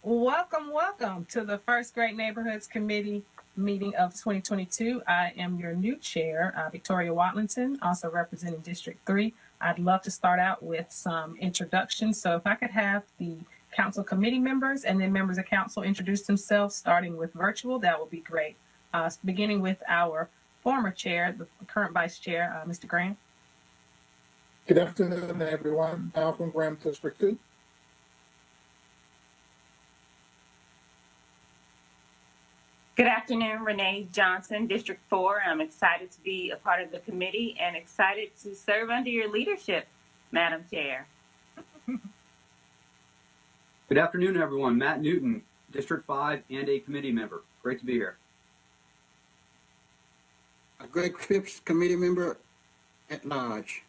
Welcome, welcome to the first Great Neighborhoods Committee meeting of 2022. I am your new chair, Victoria Watlington, also representing District 3. I'd love to start out with some introductions. So if I could have the council committee members and then members of council introduce themselves, starting with virtual, that would be great. Beginning with our former chair, the current vice chair, Mr. Graham. Good afternoon, everyone. Malcolm Graham, District 2. Good afternoon, Renee Johnson, District 4. I'm excited to be a part of the committee and excited to serve under your leadership, Madam Chair. Good afternoon, everyone. Matt Newton, District 5 and a committee member. Great to be here. Greg Phipps, committee member at large.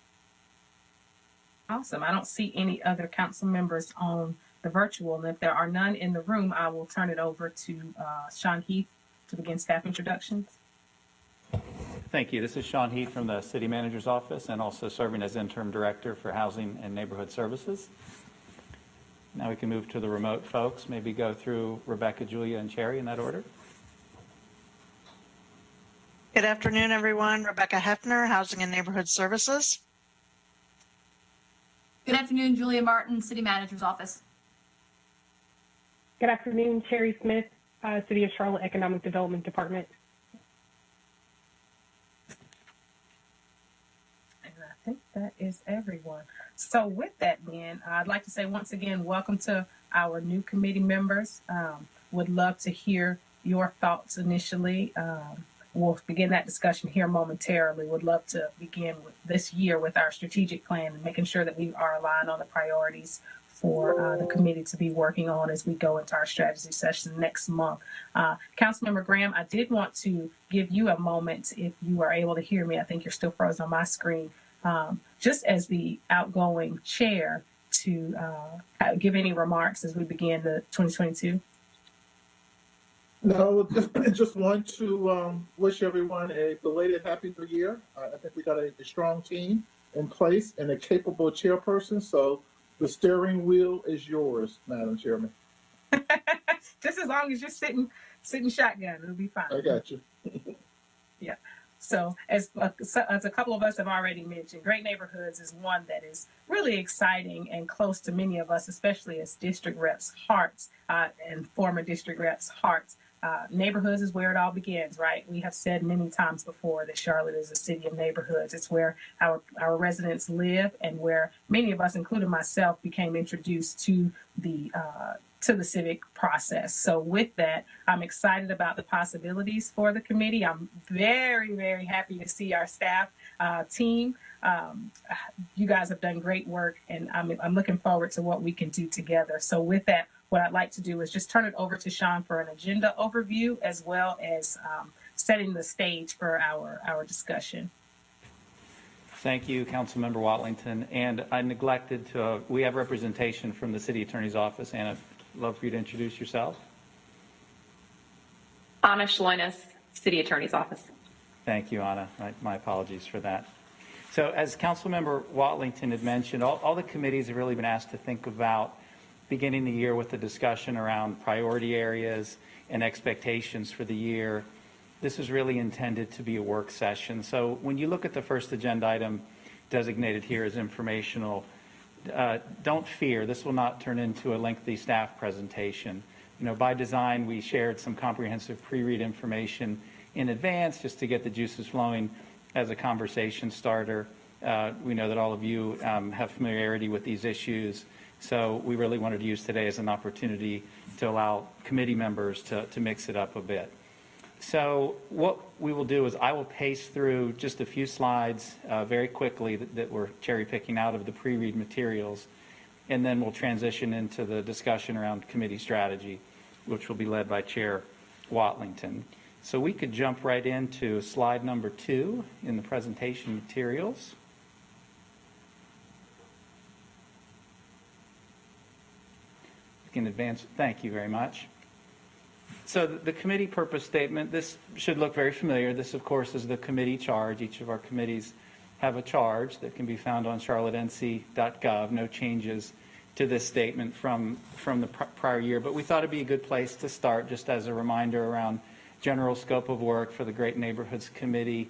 Awesome. I don't see any other council members on the virtual. And if there are none in the room, I will turn it over to Sean Heath to begin staff introductions. Thank you. This is Sean Heath from the City Manager's Office and also serving as Interim Director for Housing and Neighborhood Services. Now we can move to the remote folks, maybe go through Rebecca, Julia, and Cherry in that order. Good afternoon, everyone. Rebecca Hefner, Housing and Neighborhood Services. Good afternoon, Julia Martin, City Manager's Office. Good afternoon, Cherry Smith, City of Charlotte Economic Development Department. And I think that is everyone. So with that, then, I'd like to say once again, welcome to our new committee members. Would love to hear your thoughts initially. We'll begin that discussion here momentarily. Would love to begin with this year with our strategic plan and making sure that we are aligned on the priorities for the committee to be working on as we go into our strategy session next month. Councilmember Graham, I did want to give you a moment if you are able to hear me. I think you're still frozen on my screen. Just as the outgoing chair to give any remarks as we begin the 2022. No, just want to wish everyone a belated Happy New Year. I think we got a strong team in place and a capable chairperson, so the steering wheel is yours, Madam Chairman. Just as long as you're sitting shotgun, it'll be fine. I got you. Yeah. So as a couple of us have already mentioned, Great Neighborhoods is one that is really exciting and close to many of us, especially as district reps' hearts and former district reps' hearts. Neighborhoods is where it all begins, right? We have said many times before that Charlotte is a city of neighborhoods. It's where our residents live and where many of us, including myself, became introduced to the civic process. So with that, I'm excited about the possibilities for the committee. I'm very, very happy to see our staff team. You guys have done great work, and I'm looking forward to what we can do together. So with that, what I'd like to do is just turn it over to Sean for an agenda overview, as well as setting the stage for our discussion. Thank you, Councilmember Watlington. And I neglected to, we have representation from the City Attorney's Office. Anna, I'd love for you to introduce yourself. Anna Schloinas, City Attorney's Office. Thank you, Anna. My apologies for that. So as Councilmember Watlington had mentioned, all the committees have really been asked to think about beginning the year with a discussion around priority areas and expectations for the year. This is really intended to be a work session. So when you look at the first agenda item designated here as informational, don't fear, this will not turn into a lengthy staff presentation. You know, by design, we shared some comprehensive pre-read information in advance just to get the juices flowing as a conversation starter. We know that all of you have familiarity with these issues. So we really wanted to use today as an opportunity to allow committee members to mix it up a bit. So what we will do is I will pace through just a few slides very quickly that we're cherry picking out of the pre-read materials, and then we'll transition into the discussion around committee strategy, which will be led by Chair Watlington. So we could jump right into slide number 2 in the presentation materials. In advance, thank you very much. So the committee purpose statement, this should look very familiar. This, of course, is the committee charge. Each of our committees have a charge that can be found on charlottenc.gov. No changes to this statement from the prior year, but we thought it'd be a good place to start, just as a reminder around general scope of work for the Great Neighborhoods Committee.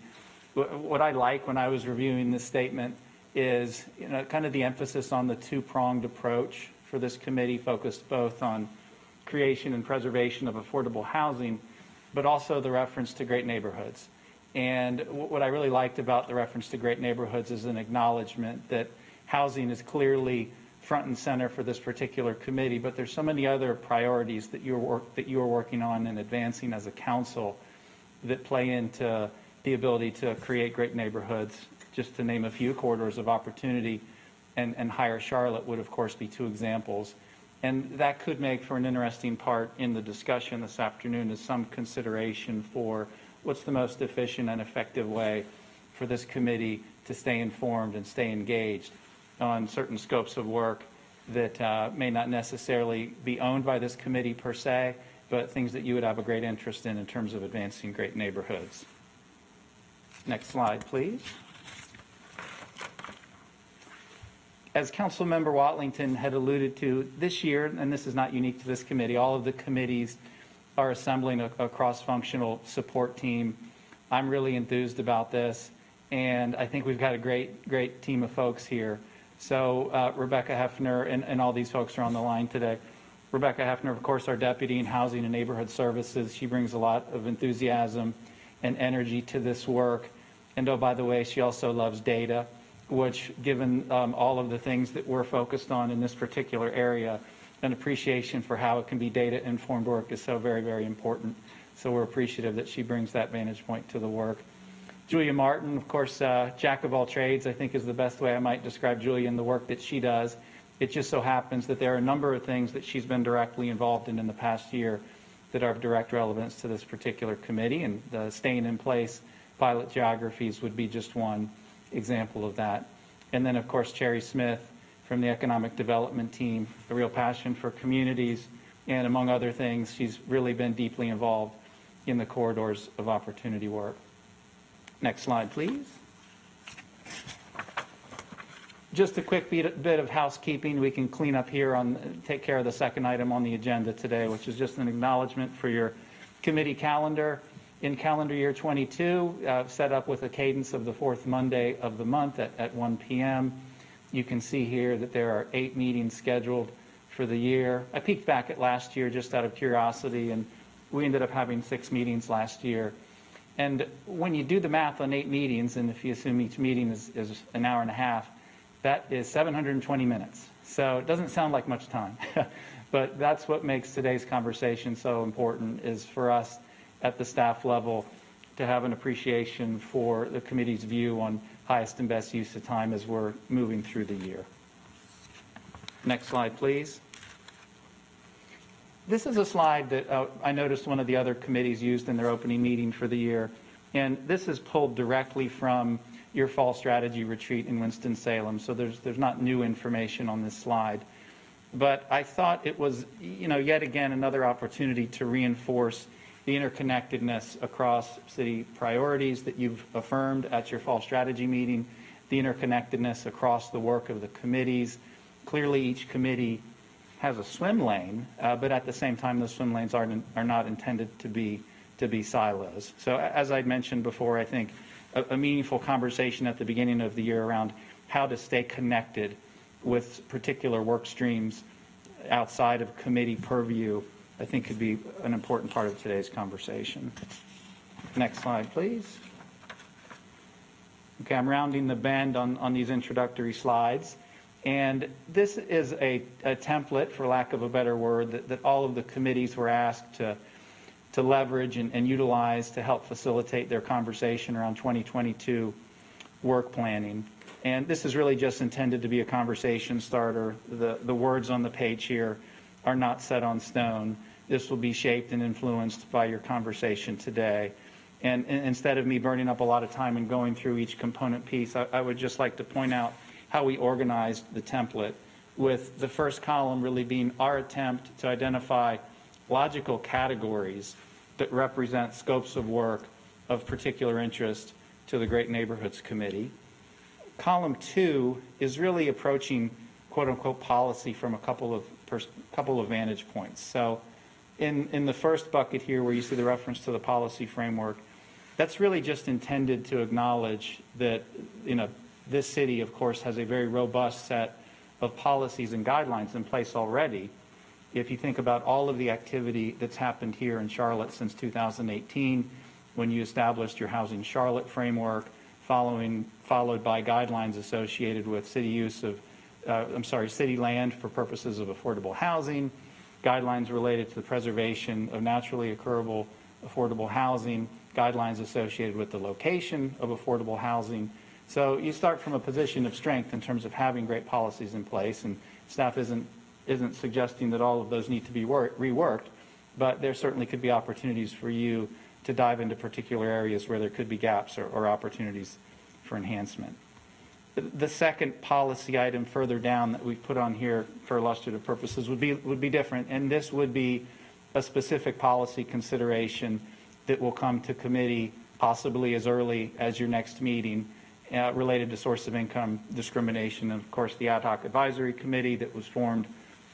What I like when I was reviewing this statement is, kind of the emphasis on the two-pronged approach for this committee, focused both on creation and preservation of affordable housing, but also the reference to great neighborhoods. And what I really liked about the reference to great neighborhoods is an acknowledgement that housing is clearly front and center for this particular committee, but there's so many other priorities that you are working on and advancing as a council that play into the ability to create great neighborhoods. Just to name a few, corridors of opportunity and Higher Charlotte would, of course, be two examples. And that could make for an interesting part in the discussion this afternoon, is some consideration for what's the most efficient and effective way for this committee to stay informed and stay engaged on certain scopes of work that may not necessarily be owned by this committee per se, but things that you would have a great interest in terms of advancing great neighborhoods. Next slide, please. As Councilmember Watlington had alluded to, this year, and this is not unique to this committee, all of the committees are assembling a cross-functional support team. I'm really enthused about this, and I think we've got a great team of folks here. So Rebecca Hefner and all these folks are on the line today. Rebecca Hefner, of course, our Deputy in Housing and Neighborhood Services. She brings a lot of enthusiasm and energy to this work. And oh, by the way, she also loves data, which, given all of the things that we're focused on in this particular area, an appreciation for how it can be data-informed work is so very, very important. So we're appreciative that she brings that vantage point to the work. Julia Martin, of course, jack of all trades, I think is the best way I might describe Julia and the work that she does. It just so happens that there are a number of things that she's been directly involved in the past year that are of direct relevance to this particular committee, and the staying in place pilot geographies would be just one example of that. And then, of course, Cherry Smith from the Economic Development Team, a real passion for communities, and among other things, she's really been deeply involved in the corridors of opportunity work. Next slide, please. Just a quick bit of housekeeping. We can clean up here take care of the second item on the agenda today, which is just an acknowledgement for your committee calendar. In calendar year 22, set up with a cadence of the fourth Monday of the month at 1 p.m. You can see here that there are 8 meetings scheduled for the year. I peeked back at last year just out of curiosity, and we ended up having 6 meetings last year. And when you do the math on 8 meetings, and if you assume each meeting is an hour and a half, that is 720 minutes. So it doesn't sound like much time, but that's what makes today's conversation so important, is for us at the staff level to have an appreciation for the committee's view on highest and best use of time as we're moving through the year. Next slide, please. This is a slide that I noticed one of the other committees used in their opening meeting for the year, and this is pulled directly from your fall strategy retreat in Winston-Salem, so there's not new information on this slide. But I thought it was, yet again, another opportunity to reinforce the interconnectedness across city priorities that you've affirmed at your fall strategy meeting, the interconnectedness across the work of the committees. Clearly, each committee has a swim lane, but at the same time, those swim lanes are not intended to be silos. So as I'd mentioned before, I think a meaningful conversation at the beginning of the year around how to stay connected with particular work streams outside of committee purview, I think could be an important part of today's conversation. Next slide, please. Okay, I'm rounding the bend on these introductory slides. And this is a template, for lack of a better word, that all of the committees were asked to leverage and utilize to help facilitate their conversation around 2022 work planning. And this is really just intended to be a conversation starter. The words on the page here are not set on stone. This will be shaped and influenced by your conversation today. And instead of me burning up a lot of time and going through each component piece, I would just like to point out how we organized the template, with the first column really being our attempt to identify logical categories that represent scopes of work of particular interest to the Great Neighborhoods Committee. Column 2 is really approaching quote-unquote policy from a couple of vantage points. So in the first bucket here, where you see the reference to the policy framework, that's really just intended to acknowledge that, this city, of course, has a very robust set of policies and guidelines in place already. If you think about all of the activity that's happened here in Charlotte since 2018, when you established your Housing Charlotte framework, followed by guidelines associated with city use of, city land for purposes of affordable housing, guidelines related to the preservation of naturally occurable affordable housing, guidelines associated with the location of affordable housing. So you start from a position of strength in terms of having great policies in place, and staff isn't suggesting that all of those need to be reworked, but there certainly could be opportunities for you to dive into particular areas where there could be gaps or opportunities for enhancement. The second policy item further down that we've put on here for illustrative purposes would be different, and this would be a specific policy consideration that will come to committee possibly as early as your next meeting, related to source of income discrimination. And of course, the ad hoc advisory committee that was formed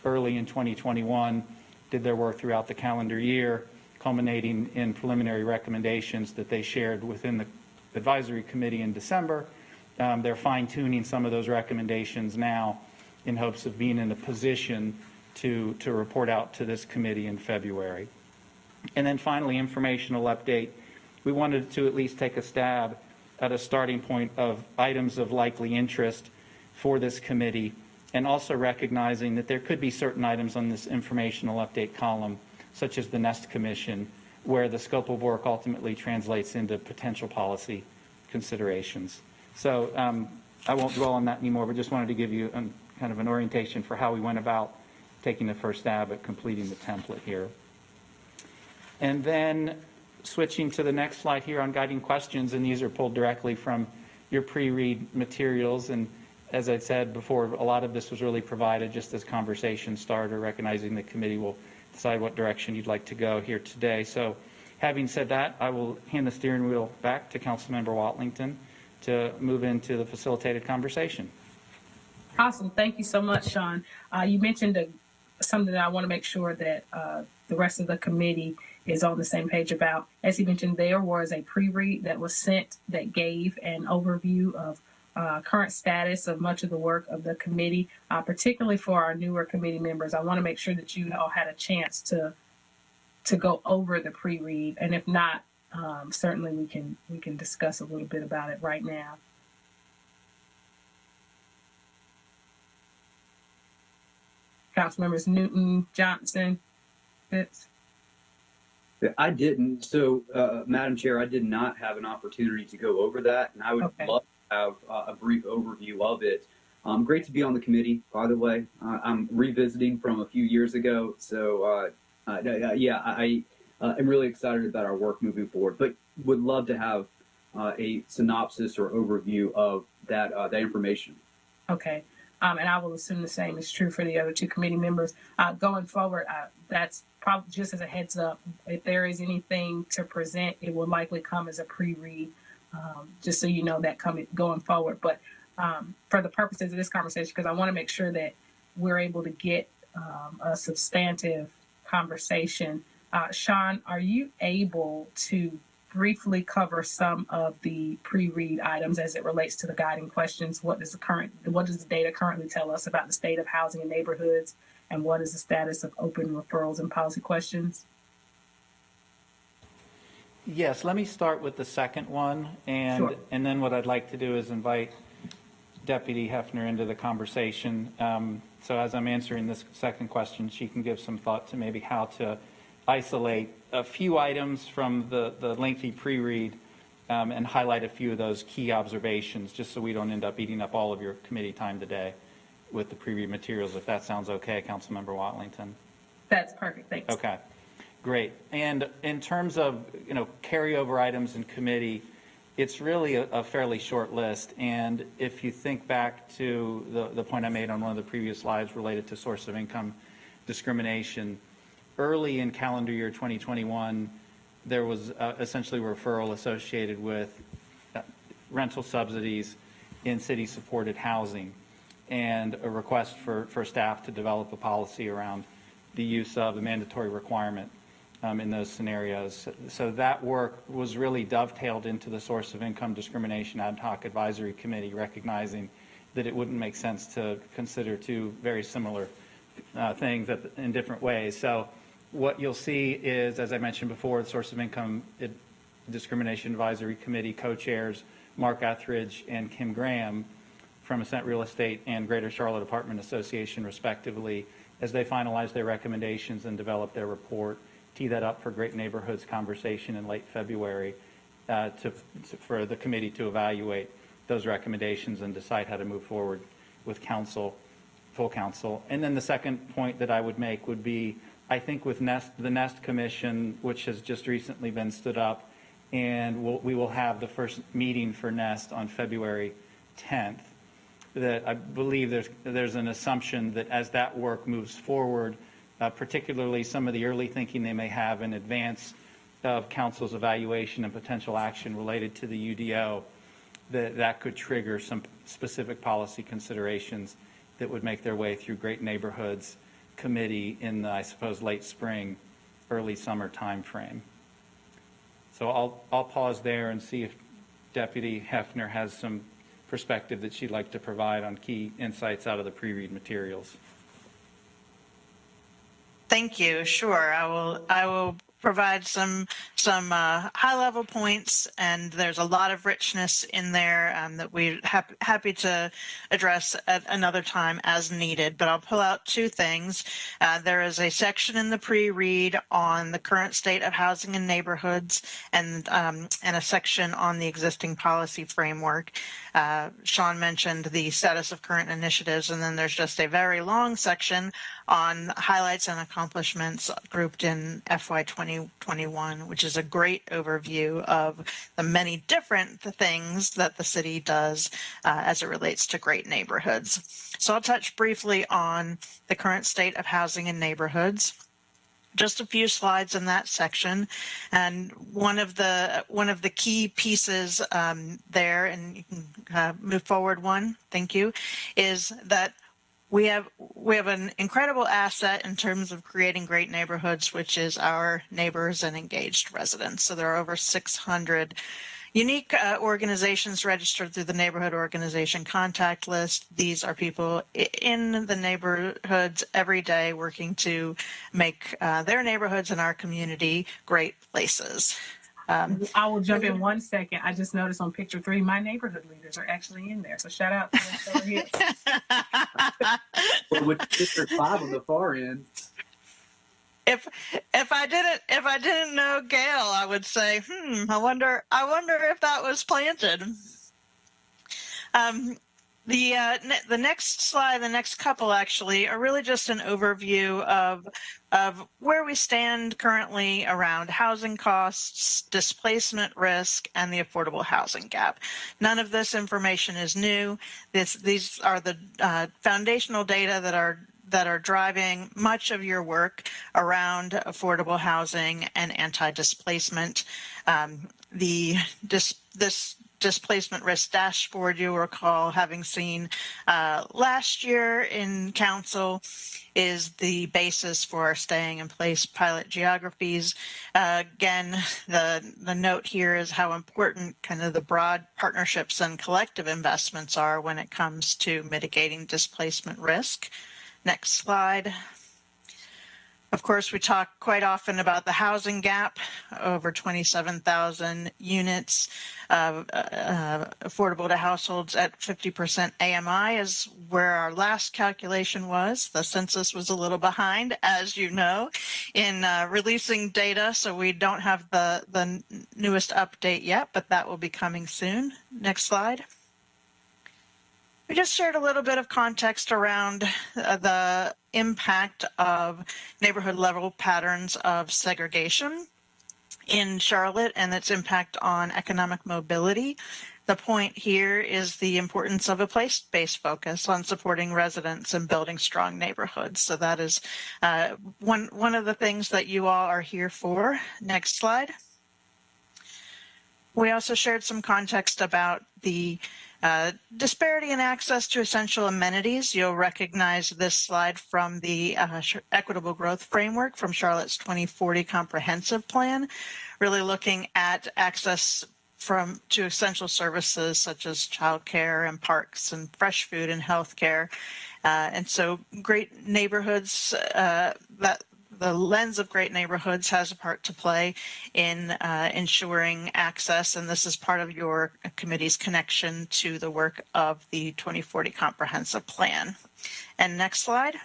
early in 2021 did their work throughout the calendar year, culminating in preliminary recommendations that they shared within the advisory committee in December. They're fine-tuning some of those recommendations now in hopes of being in a position to report out to this committee in February. And then finally, informational update. We wanted to at least take a stab at a starting point of items of likely interest for this committee, and also recognizing that there could be certain items on this informational update column, such as the Nest Commission, where the scope of work ultimately translates into potential policy considerations. So I won't dwell on that anymore, but just wanted to give you kind of an orientation for how we went about taking the first stab at completing the template here. And then switching to the next slide here on guiding questions, and these are pulled directly from your pre-read materials. And as I said before, a lot of this was really provided just as conversation starter, recognizing the committee will decide what direction you'd like to go here today. So having said that, I will hand the steering wheel back to Councilmember Watlington to move into the facilitated conversation. Awesome. Thank you so much, Sean. You mentioned something that I want to make sure that the rest of the committee is on the same page about. As he mentioned, there was a pre-read that was sent that gave an overview of current status of much of the work of the committee, particularly for our newer committee members. I want to make sure that you all had a chance to go over the pre-read, and if not, certainly we can discuss a little bit about it right now. Council members Newton, Johnson, Phipps. I didn't. So, Madam Chair, I did not have an opportunity to go over that, and I would love to have a brief overview of it. Great to be on the committee, by the way. I'm revisiting from a few years ago, so I am really excited about our work moving forward, but would love to have a synopsis or overview of that information. Okay. And I will assume the same is true for the other two committee members. Going forward, that's probably just as a heads up. If there is anything to present, it will likely come as a pre-read, just so you know that going forward. But for the purposes of this conversation, because I want to make sure that we're able to get a substantive conversation, Sean, are you able to briefly cover some of the pre-read items as it relates to the guiding questions? What does the data currently tell us about the state of housing and neighborhoods, and what is the status of open referrals and policy questions? Yes, let me start with the second one, and then what I'd like to do is invite Deputy Hefner into the conversation. So as I'm answering this second question, she can give some thought to maybe how to isolate a few items from the lengthy pre-read and highlight a few of those key observations, just so we don't end up eating up all of your committee time today with the pre-read materials, if that sounds okay, Councilmember Watlington. That's perfect. Thanks. Okay, great. And in terms of carryover items in committee, it's really a fairly short list. And if you think back to the point I made on one of the previous slides related to source of income discrimination, early in calendar year 2021, there was essentially a referral associated with rental subsidies in city-supported housing. and a request for staff to develop a policy around the use of a mandatory requirement in those scenarios. So that work was really dovetailed into the Source of Income Discrimination Ad Hoc Advisory Committee, recognizing that it wouldn't make sense to consider two very similar things in different ways. So what you'll see is, as I mentioned before, the Source of Income Discrimination Advisory Committee co-chairs Mark Etheridge and Kim Graham from Ascent Real Estate and Greater Charlotte Apartment Association, respectively, as they finalize their recommendations and develop their report. Tee that up for Great Neighborhoods conversation in late February for the committee to evaluate those recommendations and decide how to move forward with full council. And then the second point that I would make would be, I think with the Nest Commission, which has just recently been stood up, and we will have the first meeting for Nest on February 10th, that I believe there's an assumption that as that work moves forward, particularly some of the early thinking they may have in advance of council's evaluation and potential action related to the UDO, that could trigger some specific policy considerations that would make their way through Great Neighborhoods Committee in the, I suppose, late spring, early summer timeframe. So I'll pause there and see if Deputy Hefner has some perspective that she'd like to provide on key insights out of the pre-read materials. Thank you. Sure. I will provide some high-level points, and there's a lot of richness in there that we're happy to address at another time as needed. But I'll pull out two things. There is a section in the pre-read on the current state of housing and neighborhoods, and a section on the existing policy framework. Sean mentioned the status of current initiatives, and then there's just a very long section on highlights and accomplishments grouped in FY 2021, which is a great overview of the many different things that the city does as it relates to great neighborhoods. So I'll touch briefly on the current state of housing and neighborhoods. Just a few slides in that section, and one of the key pieces there, and you can move forward one, thank you, is that we have an incredible asset in terms of creating great neighborhoods, which is our neighbors and engaged residents. So there are over 600 unique organizations registered through the Neighborhood Organization Contact List. These are people in the neighborhoods every day working to make their neighborhoods and our community great places. I will jump in 1 second. I just noticed on picture 3, my neighborhood leaders are actually in there. So shout out to us over here. Well, with District 5 on the far end. If I didn't know Gail, I would say, I wonder if that was planted. The next slide, the next couple actually, are really just an overview of where we stand currently around housing costs, displacement risk, and the affordable housing gap. None of this information is new. These are the foundational data that are driving much of your work around affordable housing and anti-displacement. This displacement risk dashboard, you'll recall having seen last year in council, is the basis for our staying in place pilot geographies. Again, the note here is how important kind of the broad partnerships and collective investments are when it comes to mitigating displacement risk. Next slide. Of course, we talk quite often about the housing gap, over 27,000 units affordable to households at 50% AMI is where our last calculation was. The census was a little behind, as you know, in releasing data, so we don't have the newest update yet, but that will be coming soon. Next slide. We just shared a little bit of context around the impact of neighborhood level patterns of segregation in Charlotte and its impact on economic mobility. The point here is the importance of a place-based focus on supporting residents and building strong neighborhoods. So that is one of the things that you all are here for. Next slide. We also shared some context about the Disparity in access to essential amenities. You'll recognize this slide from the Equitable Growth Framework from Charlotte's 2040 Comprehensive Plan, really looking at access to essential services such as childcare and parks and fresh food and healthcare. And so great neighborhoods, that the lens of great neighborhoods has a part to play in ensuring access, and this is part of your committee's connection to the work of the 2040 Comprehensive Plan. And next slide.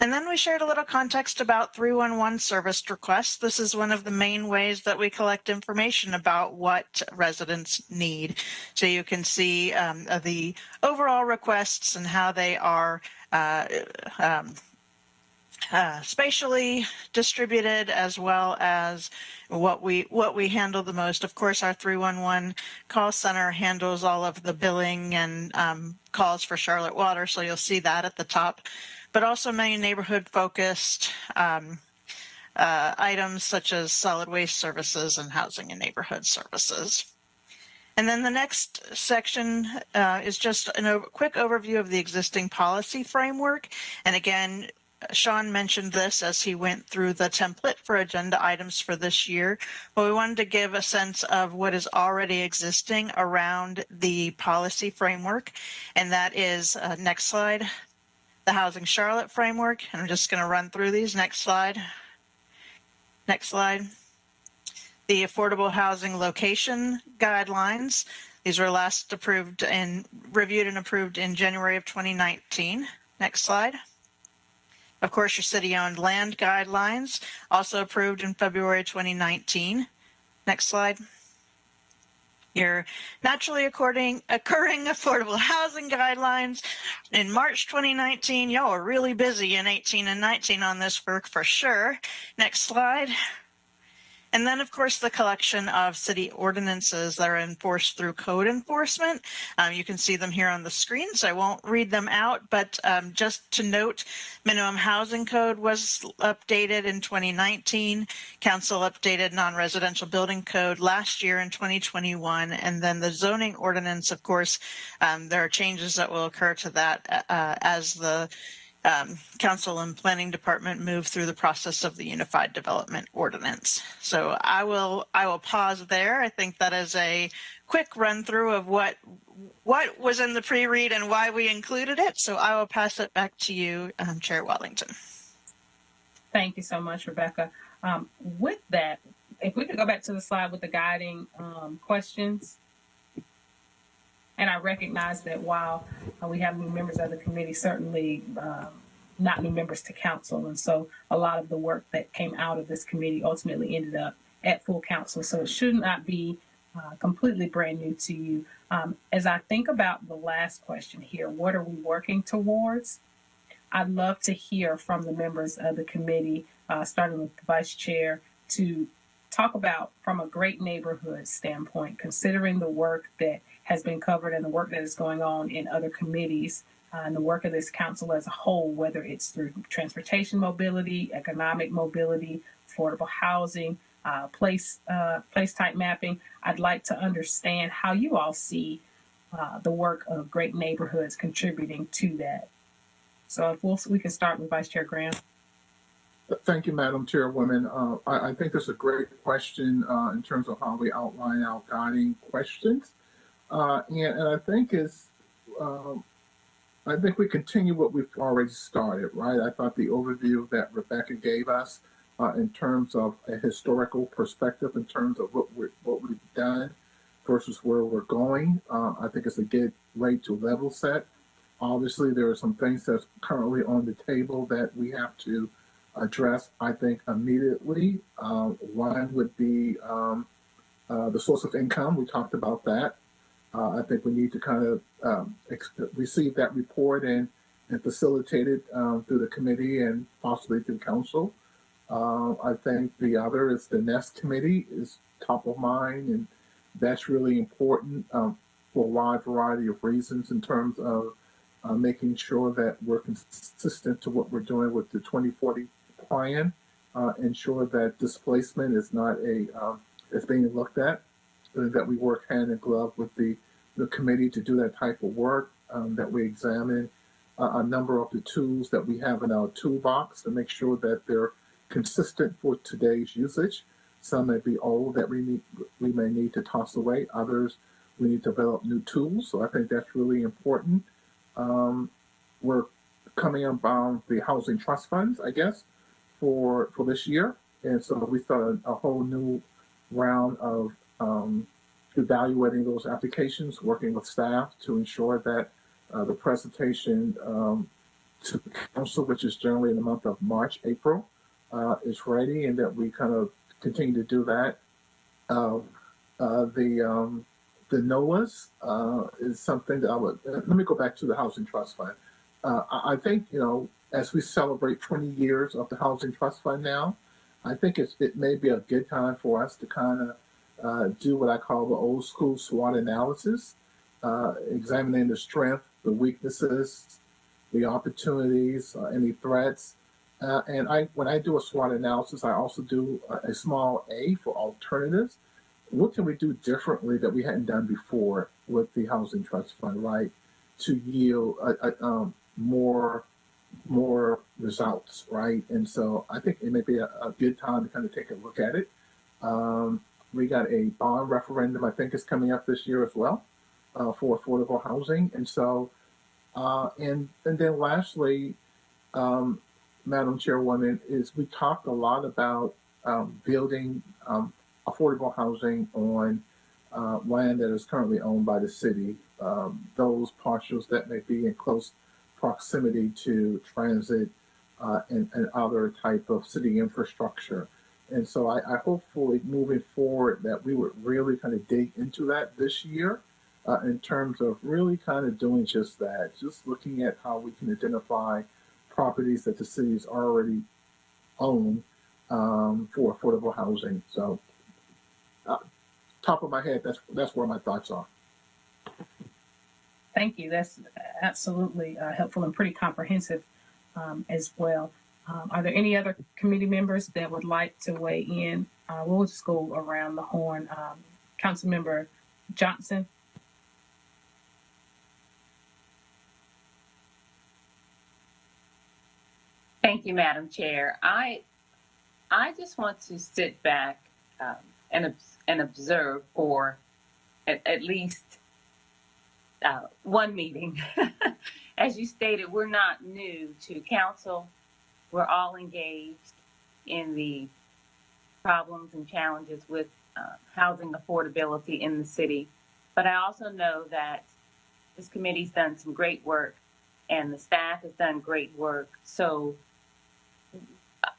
And then we shared a little context about 311 service requests. This is one of the main ways that we collect information about what residents need. So you can see the overall requests and how they are spatially distributed, as well as what we handle the most. Of course, our 311 call center handles all of the billing and calls for Charlotte Water, so you'll see that at the top. But also many neighborhood-focused items such as solid waste services and housing and neighborhood services. And then the next section is just a quick overview of the existing policy framework. And again, Sean mentioned this as he went through the template for agenda items for this year, but we wanted to give a sense of what is already existing around the policy framework. And that is, next slide, the Housing Charlotte framework. And I'm just going to run through these. Next slide. Next slide. The Affordable Housing Location Guidelines. These were last approved and reviewed and approved in January of 2019. Next slide. Of course, your city-owned land guidelines, also approved in February 2019. Next slide. Your naturally occurring affordable housing guidelines in March 2019. Y'all are really busy in 18 and 19 on this work for sure. Next slide. And then, of course, the collection of city ordinances that are enforced through code enforcement. You can see them here on the screen, so I won't read them out. But just to note, minimum housing code was updated in 2019. Council updated non-residential building code last year in 2021. And then the zoning ordinance, of course, there are changes that will occur to that as the Council and Planning Department move through the process of the Unified Development Ordinance. So I will pause there. I think that is a quick run through of what was in the pre-read and why we included it. So I will pass it back to you, Chair Watlington. Thank you so much, Rebecca. With that, if we could go back to the slide with the guiding questions. And I recognize that while we have new members of the committee, certainly not new members to council. And so a lot of the work that came out of this committee ultimately ended up at full council. So it should not be completely brand new to you. As I think about the last question here, what are we working towards? I'd love to hear from the members of the committee, starting with the vice chair, to talk about from a great neighborhood standpoint, considering the work that has been covered and the work that is going on in other committees and the work of this council as a whole, whether it's through transportation mobility, economic mobility, affordable housing, place type mapping. I'd like to understand how you all see the work of great neighborhoods contributing to that. So if we can start with Vice Chair Graham. Thank you, Madam Chairwoman. I think that's a great question in terms of how we outline our guiding questions. And I think I think we continue what we've already started, right? I thought the overview that Rebecca gave us in terms of a historical perspective, in terms of what we've done versus where we're going, I think it's a good way to level set. Obviously, there are some things that's currently on the table that we have to address, I think, immediately. One would be the source of income. We talked about that. I think we need to kind of receive that report and facilitate it through the committee and possibly through council. I think the other is the NEST committee is top of mind, and that's really important for a wide variety of reasons in terms of making sure that we're consistent to what we're doing with the 2040 plan, ensure that displacement is not is being looked at, that we work hand in glove with the the committee to do that type of work, that we examine a number of the tools that we have in our toolbox to make sure that they're consistent for today's usage. Some may be old that we may need to toss away. Others, we need to develop new tools. So I think that's really important. We're coming up on the housing trust funds, I guess, for this year. And so we started a whole new round of evaluating those applications, working with staff to ensure that the presentation to the council, which is generally in the month of March, April, is ready, and that we kind of continue to do that. The NOAAs is something that I would, let me go back to the Housing Trust Fund. I think, as we celebrate 20 years of the Housing Trust Fund now, I think it may be a good time for us to kind of do what I call the old school SWOT analysis, examining the strength, the weaknesses, the opportunities, any threats. And when I do a SWOT analysis, I also do a small A for alternatives. What can we do differently that we hadn't done before with the Housing Trust Fund, right, to yield more results, right? And so I think it may be a good time to kind of take a look at it. We got a bond referendum, I think, is coming up this year as well for affordable housing. And so, and then lastly, Madam Chairwoman, is we talked a lot about building affordable housing on land that is currently owned by the city, those parcels that may be in close proximity to transit and other type of city infrastructure. And so I hopefully moving forward that we would really kind of dig into that this year in terms of really kind of doing just that, just looking at how we can identify properties that the cities already own for affordable housing. So top of my head, that's where my thoughts are. Thank you. That's absolutely helpful and pretty comprehensive as well. Are there any other committee members that would like to weigh in? We'll just go around the horn. Councilmember Johnson. Thank you, Madam Chair. I just want to sit back and observe for at least one meeting. As you stated, we're not new to council. We're all engaged in the problems and challenges with housing affordability in the city. But I also know that this committee's done some great work and the staff has done great work. So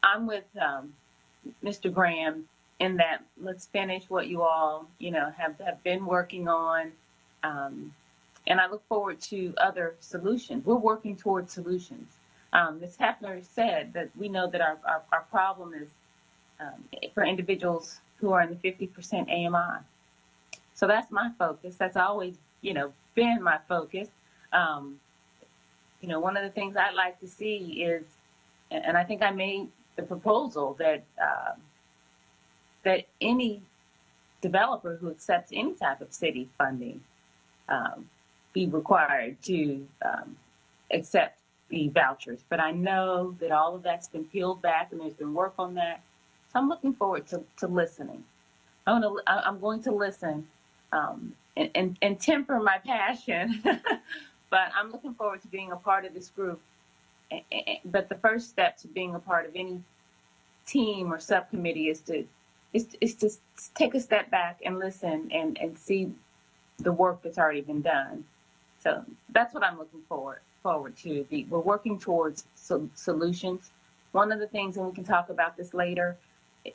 I'm with Mr. Graham in that let's finish what you all, have been working on. And I look forward to other solutions. We're working towards solutions. Ms. Heffner said that we know that our problem is for individuals who are in the 50% AMI. So that's my focus. That's always, been my focus. One of the things I'd like to see is, and I think I made the proposal that that any developer who accepts any type of city funding be required to accept the vouchers. But I know that all of that's been peeled back and there's been work on that. So I'm looking forward to listening. I'm going to listen and temper my passion, but I'm looking forward to being a part of this group. But the first step to being a part of any team or subcommittee is to take a step back and listen and see the work that's already been done. So that's what I'm looking forward to. We're working towards solutions. One of the things, and we can talk about this later,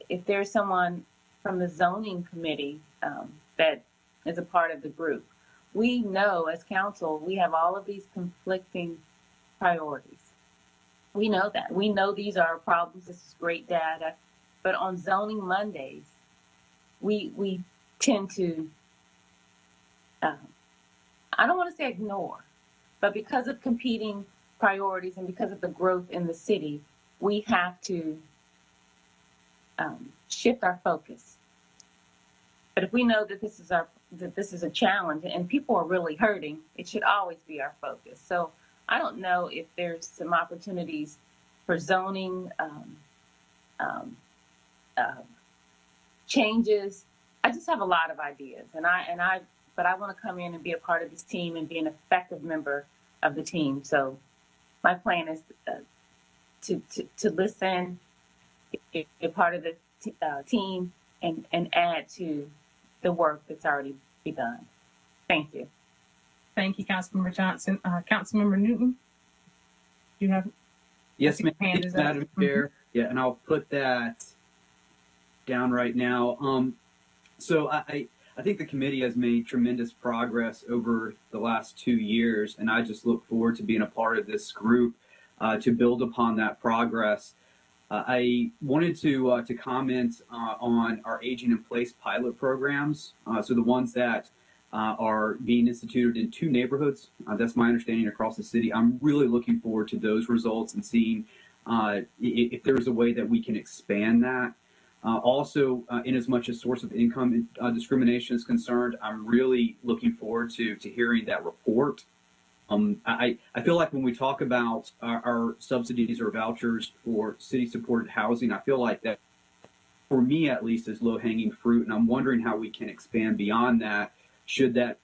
if there's someone from the zoning committee that is a part of the group, we know as council, we have all of these conflicting priorities. We know that. We know these are problems. This is great data. But on Zoning Mondays, we tend to, I don't want to say ignore, but because of competing priorities and because of the growth in the city, we have to shift our focus. But if we know that this is that this is a challenge and people are really hurting, it should always be our focus. So I don't know if there's some opportunities for zoning changes. I just have a lot of ideas, but I want to come in and be a part of this team and be an effective member of the team. So my plan is to listen, be a part of the team, and add to the work that's already begun. Thank you. Thank you, Councilmember Johnson. Councilmember Newton, do you have? Yes, Your hand ma'am. is up. Madam Chair. Yeah, and I'll put that down right now. So I think the committee has made tremendous progress over the last 2 years, and I just look forward to being a part of this group to build upon that progress. I wanted to comment on our aging in place pilot programs. So the ones that are being instituted in 2 neighborhoods. That's my understanding across the city. I'm really looking forward to those results and seeing if there's a way that we can expand that. Also, in as much as source of income discrimination is concerned, I'm really looking forward to hearing that report. I feel like when we talk about our subsidies or vouchers for city-supported housing, I feel like that, for me at least, is low-hanging fruit, and I'm wondering how we can expand beyond that, should that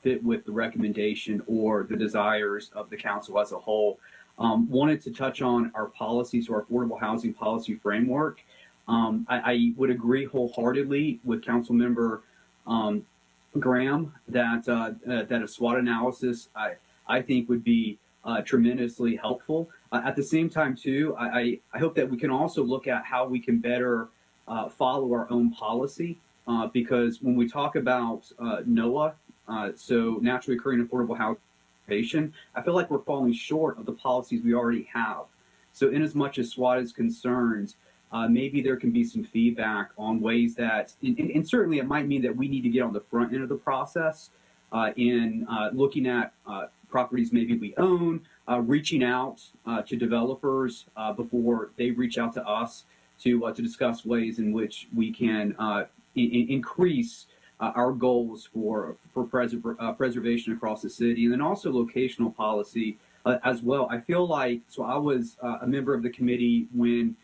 fit with the recommendation or the desires of the council as a whole. Wanted to touch on our policies, or our affordable housing policy framework. I would agree wholeheartedly with Councilmember Graham that a SWOT analysis I think would be tremendously helpful. At the same time, too, I hope that we can also look at how we can better follow our own policy, because when we talk about NOAA, so naturally occurring affordable housing, I feel like we're falling short of the policies we already have. So in as much as SWOT is concerned, maybe there can be some feedback on ways that, and certainly it might mean that we need to get on the front end of the process in looking at properties maybe we own, reaching out to developers before they reach out to us to discuss ways in which we can increase our goals for preservation across the city, and then also locational policy as well. I feel like, so I was a member of the committee when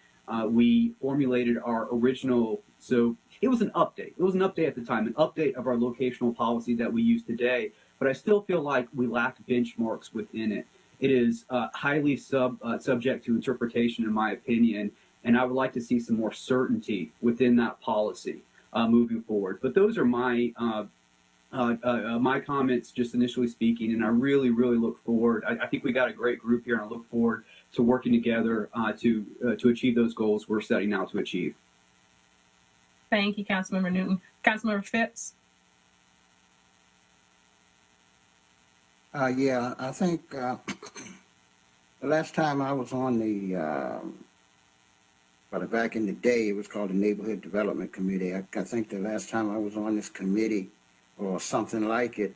we formulated our original, so it was an update. It was an update at the time, an update of our locational policy that we use today, but I still feel like we lack benchmarks within it. It is highly subject to interpretation, in my opinion, and I would like to see some more certainty within that policy moving forward. But those are my my comments, just initially speaking, and I really, really look forward. I think we got a great group here, and I look forward to working together to achieve those goals we're setting out to achieve. Thank you, Councilmember Newton. Councilmember Phipps. Yeah, I think the last time I was on the, back in the day, it was called the Neighborhood Development Committee. I think the last time I was on this committee or something like it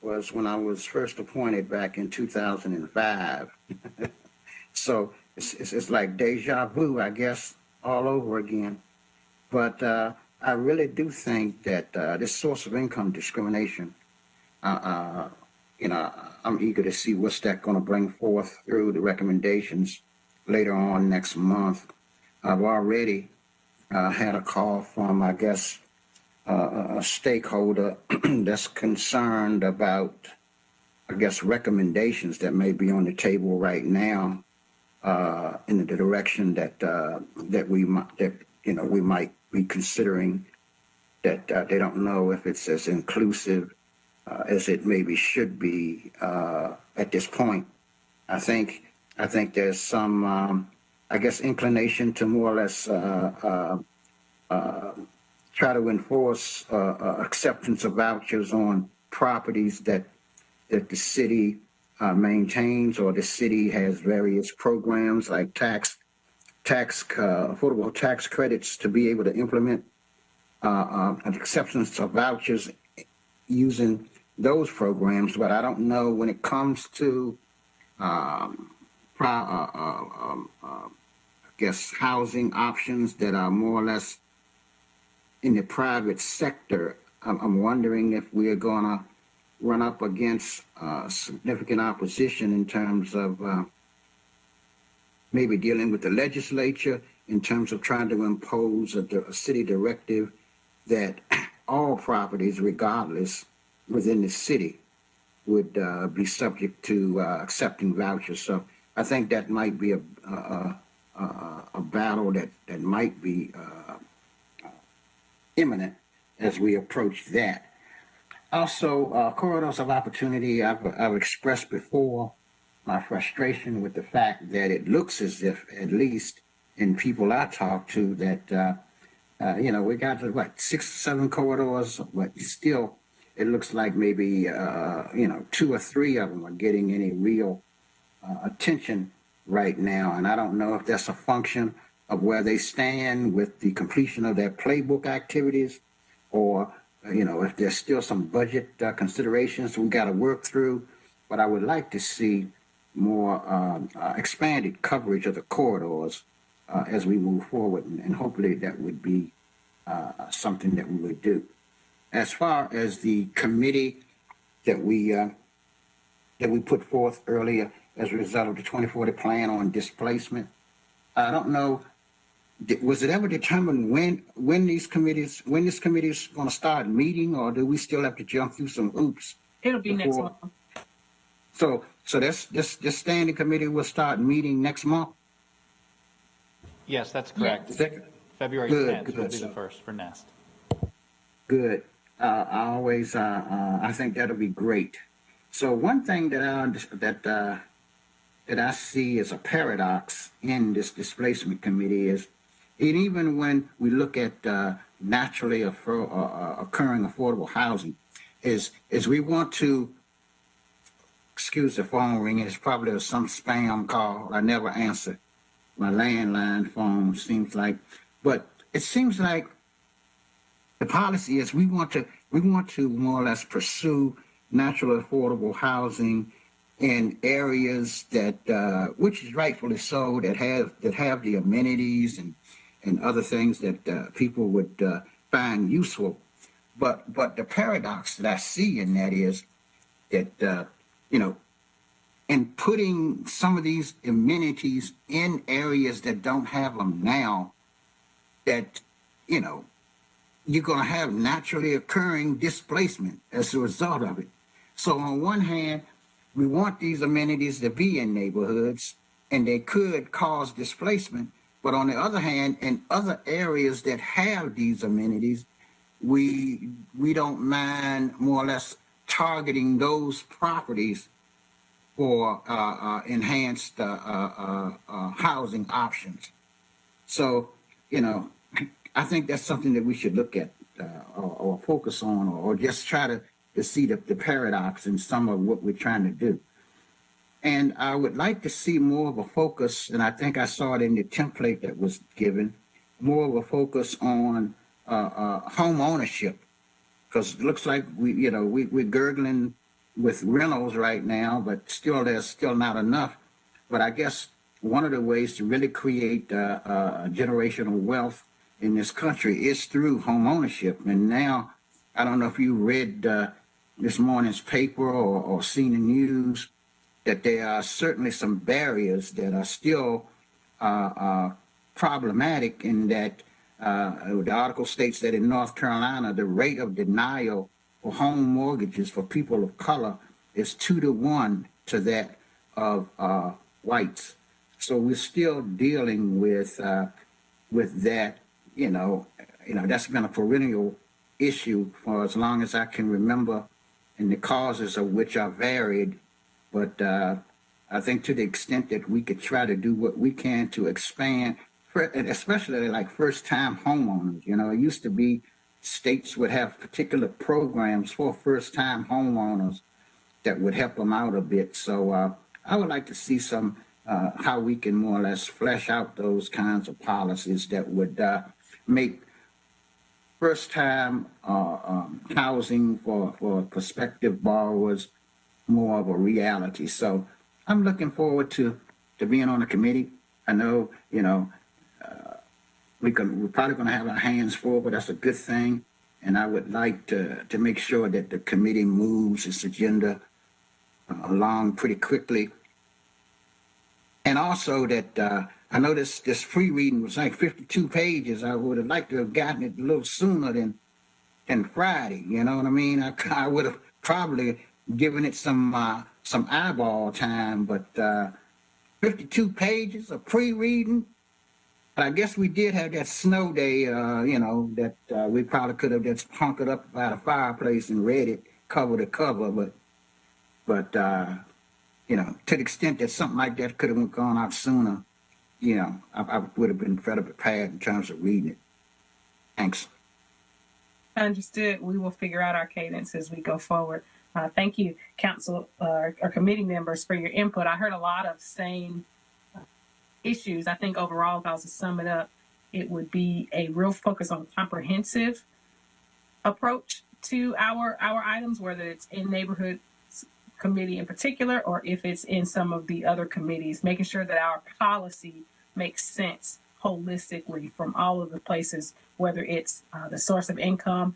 was when I was first appointed back in 2005. So it's like deja vu, I guess, all over again. But I really do think that this source of income discrimination, I'm eager to see what's that going to bring forth through the recommendations later on next month. I've already had a call from, I guess, a stakeholder that's concerned about, I guess, recommendations that may be on the table right now in the direction that we might be considering, that they don't know if it's as inclusive as it maybe should be at this point. I think there's some, I guess, inclination to more or less try to enforce acceptance of vouchers on properties that the city maintains, or the city has various programs like affordable tax credits to be able to implement an acceptance of vouchers using those programs. But I don't know when it comes to I guess housing options that are more or less in the private sector. I'm wondering if we're gonna run up against significant opposition in terms of maybe dealing with the legislature in terms of trying to impose a city directive that all properties, regardless, within the city would be subject to accepting vouchers. So I think that might be a battle that might be imminent as we approach that. Also, corridors of opportunity, I've expressed before my frustration with the fact that it looks as if, at least in people I talk to, that, we got, 6 or 7 corridors, but still it looks like maybe, 2 or 3 of them are getting any real attention right now. And I don't know if that's a function of where they stand with the completion of their playbook activities, or if there's still some budget considerations we got to work through. But I would like to see more expanded coverage of the corridors as we move forward, and hopefully that would be something that we would do. As far as the committee that we put forth earlier as a result of the 2040 plan on displacement, I don't know. Was it ever determined when this committee is going to start meeting, or do we still have to jump through some hoops? It'll be next month. So this standing committee will start meeting next month? Yes, that's correct. February Good, 10th will be the first for NEST. Good. I think that'll be great. So one thing that I see as a paradox in this displacement committee is, and even when we look at naturally occurring affordable housing, is we want to, excuse the phone ringing, it's probably some spam call. I never answer my landline phone, seems like. But it seems like the policy is we want to more or less pursue natural affordable housing in areas that, which is rightfully so, that have the amenities and other things that people would find useful. But the paradox that I see in that is that, in putting some of these amenities in areas that don't have them now, that, you're going to have naturally occurring displacement as a result of it. So on one hand, we want these amenities to be in neighborhoods, and they could cause displacement. But on the other hand, in other areas that have these amenities, we don't mind more or less targeting those properties for enhanced housing options. So, I think that's something that we should look at or focus on, or just try to see the paradox in some of what we're trying to do. And I would like to see more of a focus, and I think I saw it in the template that was given, more of a focus on home ownership, because it looks like we're gurgling with rentals right now, but there's still not enough. But I guess one of the ways to really create generational wealth in this country is through home ownership. And now, I don't know if you read this morning's paper or seen the news, that there are certainly some barriers that are still problematic, in that the article states that in North Carolina, the rate of denial for home mortgages for people of color is 2 to 1 to that of whites. So we're still dealing with that. That's been a perennial issue for as long as I can remember, and the causes of which are varied. But I think to the extent that we could try to do what we can to expand, especially like first-time homeowners. It used to be states would have particular programs for first-time homeowners that would help them out a bit. So I would like to see some how we can more or less flesh out those kinds of policies that would make first-time housing for prospective borrowers more of a reality. So I'm looking forward to being on the committee. I know, we're probably going to have our hands full, but that's a good thing. And I would like to make sure that the committee moves its agenda along pretty quickly. And also that I noticed this free reading was like 52 pages. I would have liked to have gotten it a little sooner than Friday. You know what I mean? I would have probably given it some eyeball time, but 52 pages of pre-reading. I guess we did have that snow day, that we probably could have just hunkered up by the fireplace and read it cover to cover, but to the extent that something like that could have gone out sooner, I would have been better prepared in terms of reading it. Thanks. Understood. We will figure out our cadence as we go forward. Thank you, council or committee members, for your input. I heard a lot of same issues. I think overall, if I was to sum it up, it would be a real focus on comprehensive approach to our items, whether it's in neighborhood committee in particular, or if it's in some of the other committees, making sure that our policy makes sense holistically from all of the places, whether it's the source of income,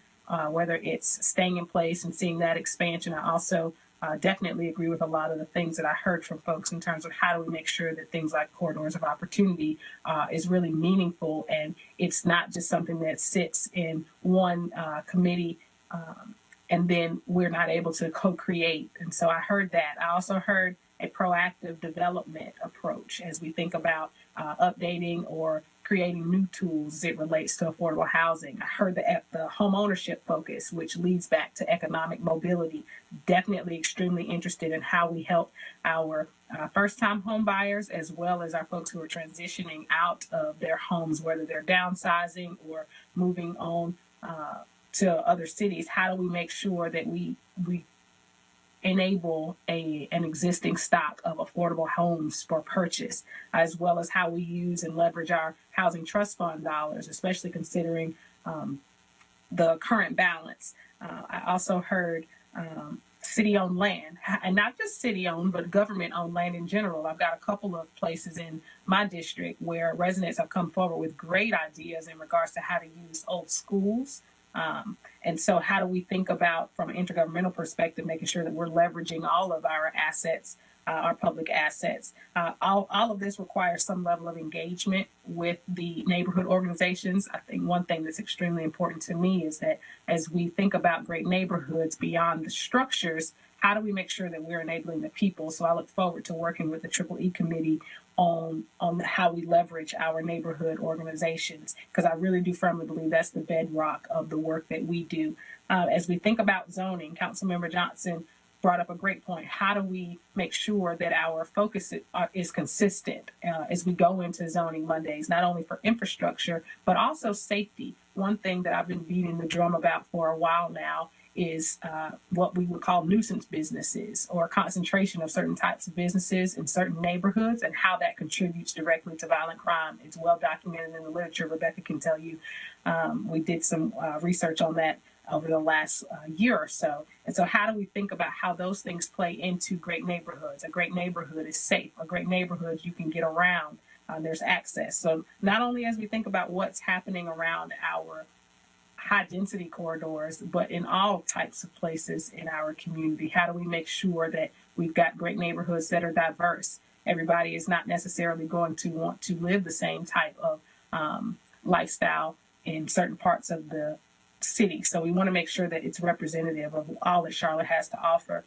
whether it's staying in place and seeing that expansion. I also definitely agree with a lot of the things that I heard from folks in terms of how do we make sure that things like corridors of opportunity is really meaningful, and it's not just something that sits in one committee and then we're not able to co-create. And so I heard that. I also heard a proactive development approach as we think about updating or creating new tools as it relates to affordable housing. I heard the home ownership focus, which leads back to economic mobility. Definitely extremely interested in how we help our first-time home buyers, as well as our folks who are transitioning out of their homes, whether they're downsizing or moving on to other cities. How do we make sure that we enable an existing stock of affordable homes for purchase, as well as how we use and leverage our housing trust fund dollars, especially considering the current balance. I also heard city-owned land, and not just city-owned, but government-owned land in general. I've got a couple of places in my district where residents have come forward with great ideas in regards to how to use old schools. And so how do we think about, from an intergovernmental perspective, making sure that we're leveraging all of our assets, our public assets. All of this requires some level of engagement with the neighborhood organizations. I think one thing that's extremely important to me is that as we think about great neighborhoods beyond the structures, how do we make sure that we're enabling the people? So I look forward to working with the Triple E Committee on how we leverage our neighborhood organizations, because I really do firmly believe that's the bedrock of the work that we do. As we think about zoning, Councilmember Johnson brought up a great point. How do we make sure that our focus is consistent as we go into zoning Mondays, not only for infrastructure, but also safety? One thing that I've been beating the drum about for a while now is what we would call nuisance businesses, or concentration of certain types of businesses in certain neighborhoods, and how that contributes directly to violent crime. It's well documented in the literature. Rebecca can tell you. We did some research on that over the last year or so. And so how do we think about how those things play into great neighborhoods? A great neighborhood is safe. A great neighborhood, you can get around. There's access. So not only as we think about what's happening around our high density corridors, but in all types of places in our community, how do we make sure that we've got great neighborhoods that are diverse? Everybody is not necessarily going to want to live the same type of lifestyle in certain parts of the city. So we want to make sure that it's representative of all that Charlotte has to offer.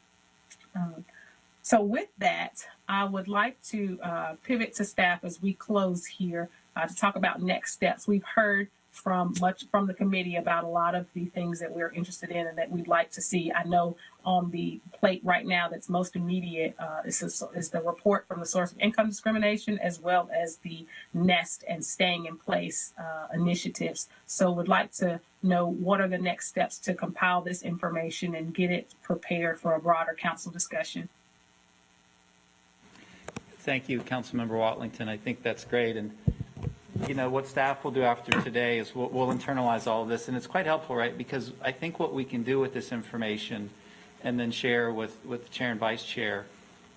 So with that, I would like to pivot to staff as we close here to talk about next steps. We've heard from the committee about a lot of the things that we're interested in and that we'd like to see. I know on the plate right now that's most immediate is the report from the source of income discrimination, as well as the NEST and staying in place initiatives. So would like to know what are the next steps to compile this information and get it prepared for a broader council discussion. Thank you, Councilmember Watlington. I think that's great. And you know, what staff will do after today is we'll internalize all of this. And it's quite helpful, right? Because I think what we can do with this information and then share with the chair and vice chair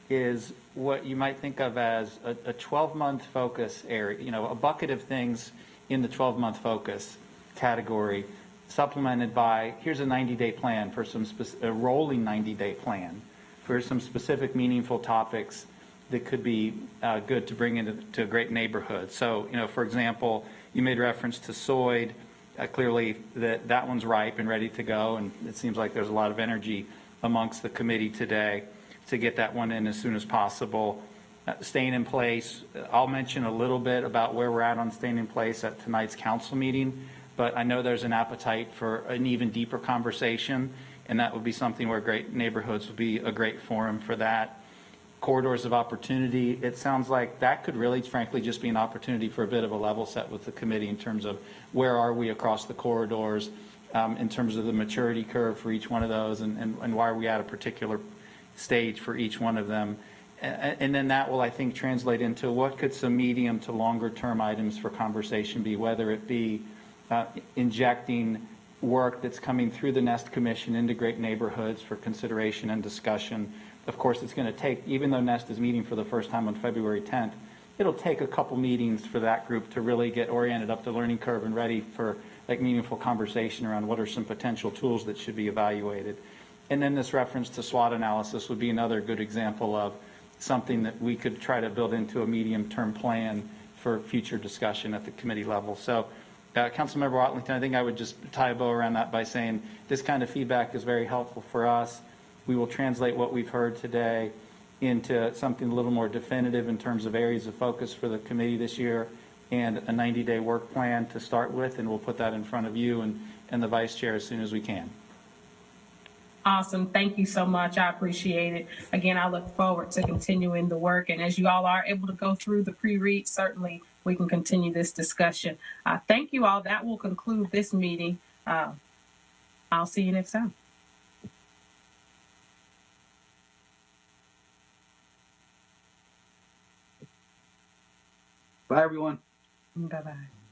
is what you might think of as a 12-month focus area, you know, a bucket of things in the 12-month focus category supplemented by, here's a 90-day plan for a rolling 90-day plan for some specific meaningful topics that could be good to bring into a great neighborhood. So, for example, you made reference to Soid. Clearly, that one's ripe and ready to go, and it seems like there's a lot of energy amongst the committee today to get that one in as soon as possible. Staying in place, I'll mention a little bit about where we're at on staying in place at tonight's council meeting, but I know there's an appetite for an even deeper conversation, and that would be something where Great Neighborhoods would be a great forum for that. Corridors of opportunity, it sounds like that could really, frankly, just be an opportunity for a bit of a level set with the committee in terms of where are we across the corridors, in terms of the maturity curve for each one of those, and why are we at a particular stage for each one of them. And then that will, I think, translate into what could some medium to longer term items for conversation be, whether it be injecting work that's coming through the Nest Commission into Great Neighborhoods for consideration and discussion. Of course, it's going to take, even though Nest is meeting for the first time on February 10th, it'll take a couple meetings for that group to really get oriented up the learning curve and ready for meaningful conversation around what are some potential tools that should be evaluated. And then this reference to SWOT analysis would be another good example of something that we could try to build into a medium-term plan for future discussion at the committee level. So, Councilmember Watlington, I think I would just tie a bow around that by saying this kind of feedback is very helpful for us. We will translate what we've heard today into something a little more definitive in terms of areas of focus for the committee this year and a 90-day work plan to start with, and we'll put that in front of you and the vice chair as soon as we can. Awesome. Thank you so much. I appreciate it. Again, I look forward to continuing the work. And as you all are able to go through the pre-read, certainly we can continue this discussion. Thank you all. That will conclude this meeting. I'll see you next time. Bye, everyone. Bye-bye.